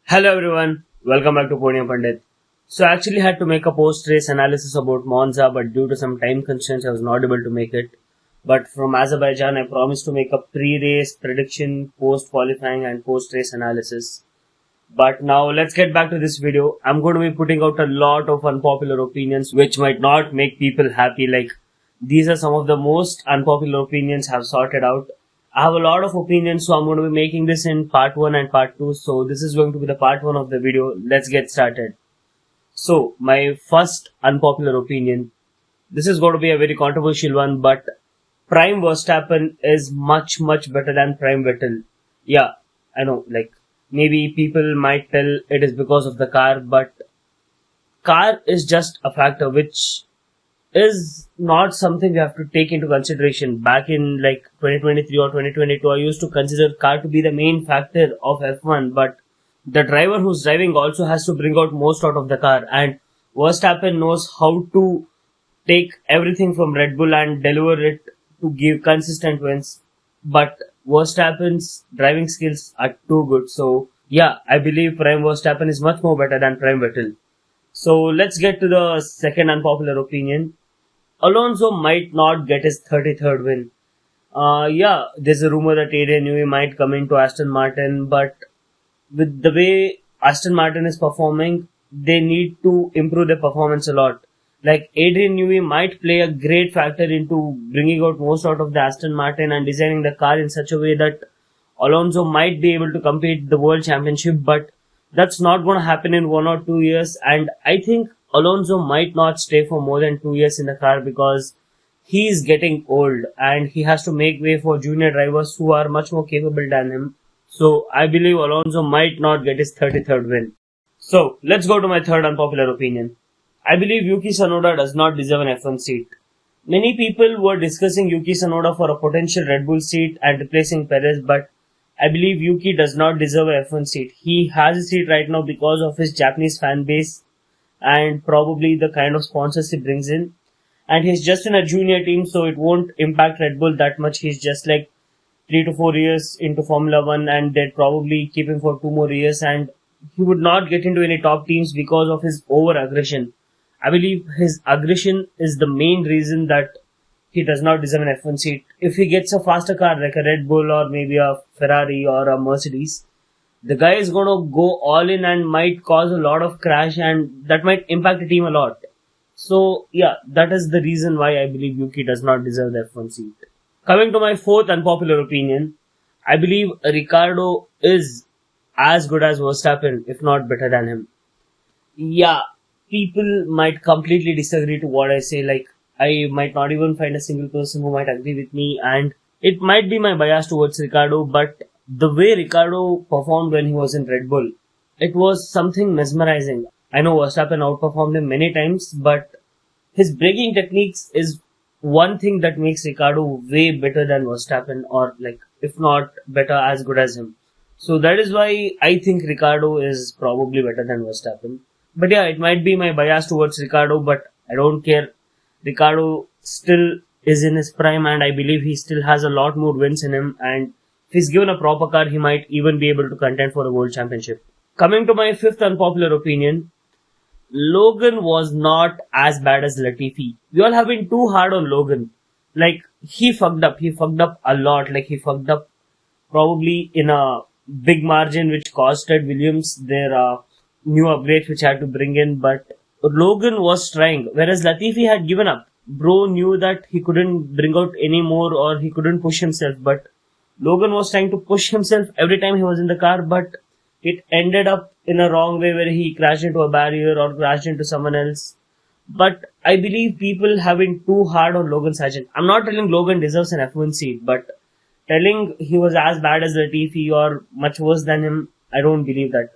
Hello everyone, welcome back to Podium Pandit. So I actually had to make a post-race analysis about Monza, but due to some time constraints I was not able to make it. But from Azerbaijan I promised to make a pre-race prediction, post-qualifying and post-race analysis. But now let's get back to this video. I'm going to be putting out a lot of unpopular opinions which might not make people happy. Like these are some of the most unpopular opinions I've sorted out. I have a lot of opinions, so I'm going to be making this in part 1 and part 2. So this is going to be the part 1 of the video. Let's get started. So my first unpopular opinion. This is going to be a very controversial one, but Prime Verstappen is much better than Prime Vettel. Yeah, I know, like maybe people might tell it is because of the car, but car is just a factor which is not something we have to take into consideration. Back in like 2023 or 2022, I used to consider car to be the main factor of F1, but the driver who's driving also has to bring out most out of the car, and Verstappen knows how to take everything from Red Bull and deliver it to give consistent wins. But Verstappen's driving skills are too good. So yeah, I believe Prime Verstappen is much more better than Prime Vettel. So let's get to the second unpopular opinion. Alonso might not get his 33rd win. Yeah, there's a rumor that Adrian Newey might come into Aston Martin, but with the way Aston Martin is performing, they need to improve their performance a lot. Like Adrian Newey might play a great factor into bringing out most out of the Aston Martin and designing the car in such a way that Alonso might be able to compete the World Championship, but that's not going to happen in 1 or 2 years. And I think Alonso might not stay for more than 2 years in the car because he is getting old and he has to make way for junior drivers who are much more capable than him. So I believe Alonso might not get his 33rd win. So let's go to my third unpopular opinion. I believe Yuki Tsunoda does not deserve an F1 seat. Many people were discussing Yuki Tsunoda for a potential Red Bull seat and replacing Perez, but I believe Yuki does not deserve a F1 seat. He has a seat right now because of his Japanese fan base and probably the kind of sponsors he brings in. And he's just in a junior team, so it won't impact Red Bull that much. He's just like 3 to 4 years into Formula 1 and they'd probably keep him for 2 more years, and he would not get into any top teams because of his over aggression. I believe his aggression is the main reason that he does not deserve an F1 seat. If he gets a faster car like a Red Bull or maybe a Ferrari or a Mercedes, the guy is going to go all in and might cause a lot of crash, and that might impact the team a lot. So yeah, that is the reason why I believe Yuki does not deserve the F1 seat. Coming to my fourth unpopular opinion, I believe Ricardo is as good as Verstappen, if not better than him. Yeah, people might completely disagree to what I say. Like, I might not even find a single person who might agree with me, and it might be my bias towards Ricardo, but the way Ricardo performed when he was in Red Bull, it was something mesmerizing. I know Verstappen outperformed him many times, but his braking techniques is one thing that makes Ricardo way better than Verstappen, or like, if not better, as good as him. So that is why I think Ricardo is probably better than Verstappen. But yeah, it might be my bias towards Ricardo, but I don't care. Ricardo still is in his prime and I believe he still has a lot more wins in him, and if he's given a proper car, he might even be able to contend for the World Championship. Coming to my fifth unpopular opinion, Logan was not as bad as Latifi. We all have been too hard on Logan. Like, he fucked up. He fucked up a lot. Like, he fucked up probably in a big margin which costed Williams their new upgrades which had to bring in, but Logan was trying, whereas Latifi had given up. Bro knew that he couldn't bring out any more or he couldn't push himself, but Logan was trying to push himself every time he was in the car, but it ended up in a wrong way where he crashed into a barrier or crashed into someone else. But I believe people have been too hard on Logan Sargent. I'm not telling Logan deserves an F1 seat, but telling he was as bad as Latifi or much worse than him, I don't believe that.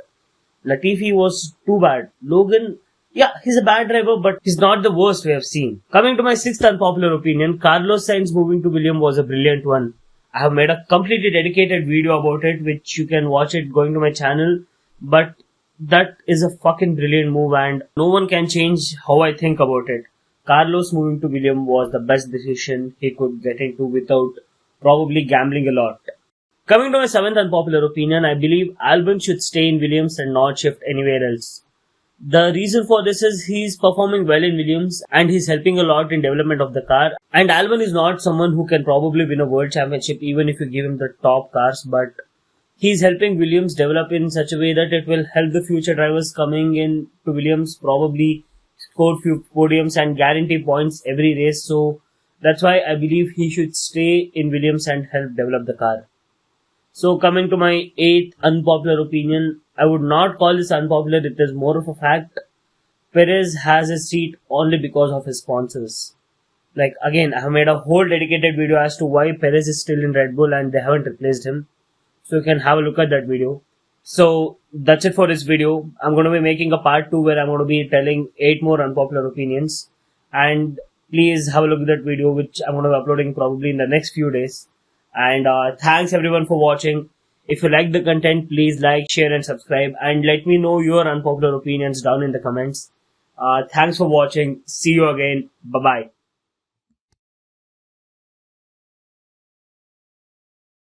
Latifi was too bad. Logan, yeah, he's a bad driver, but he's not the worst we have seen. Coming to my sixth unpopular opinion, Carlos Sainz moving to Williams was a brilliant one. I have made a completely dedicated video about it, which you can watch it going to my channel, but that is a fucking brilliant move and no one can change how I think about it. Carlos moving to Williams was the best decision he could get into without probably gambling a lot. Coming to my seventh unpopular opinion, I believe Albon should stay in Williams and not shift anywhere else. The reason for this is he's performing well in Williams and he's helping a lot in development of the car. And Albon is not someone who can probably win a world championship even if you give him the top cars, but he's helping Williams develop in such a way that it will help the future drivers coming in to Williams probably score few podiums and guarantee points every race. So that's why I believe he should stay in Williams and help develop the car. So coming to my eighth unpopular opinion, I would not call this unpopular, it is more of a fact. Perez has his seat only because of his sponsors. Like again, I have made a whole dedicated video as to why Perez is still in Red Bull and they haven't replaced him. So you can have a look at that video. So that's it for this video. I'm going to be making a part 2 where I'm going to be telling 8 more unpopular opinions. And please have a look at that video, which I'm going to be uploading probably in the next few days. And thanks everyone for watching. If you like the content, please like, share and subscribe. And let me know your unpopular opinions down in the comments. Thanks for watching. See you again. Bye-bye.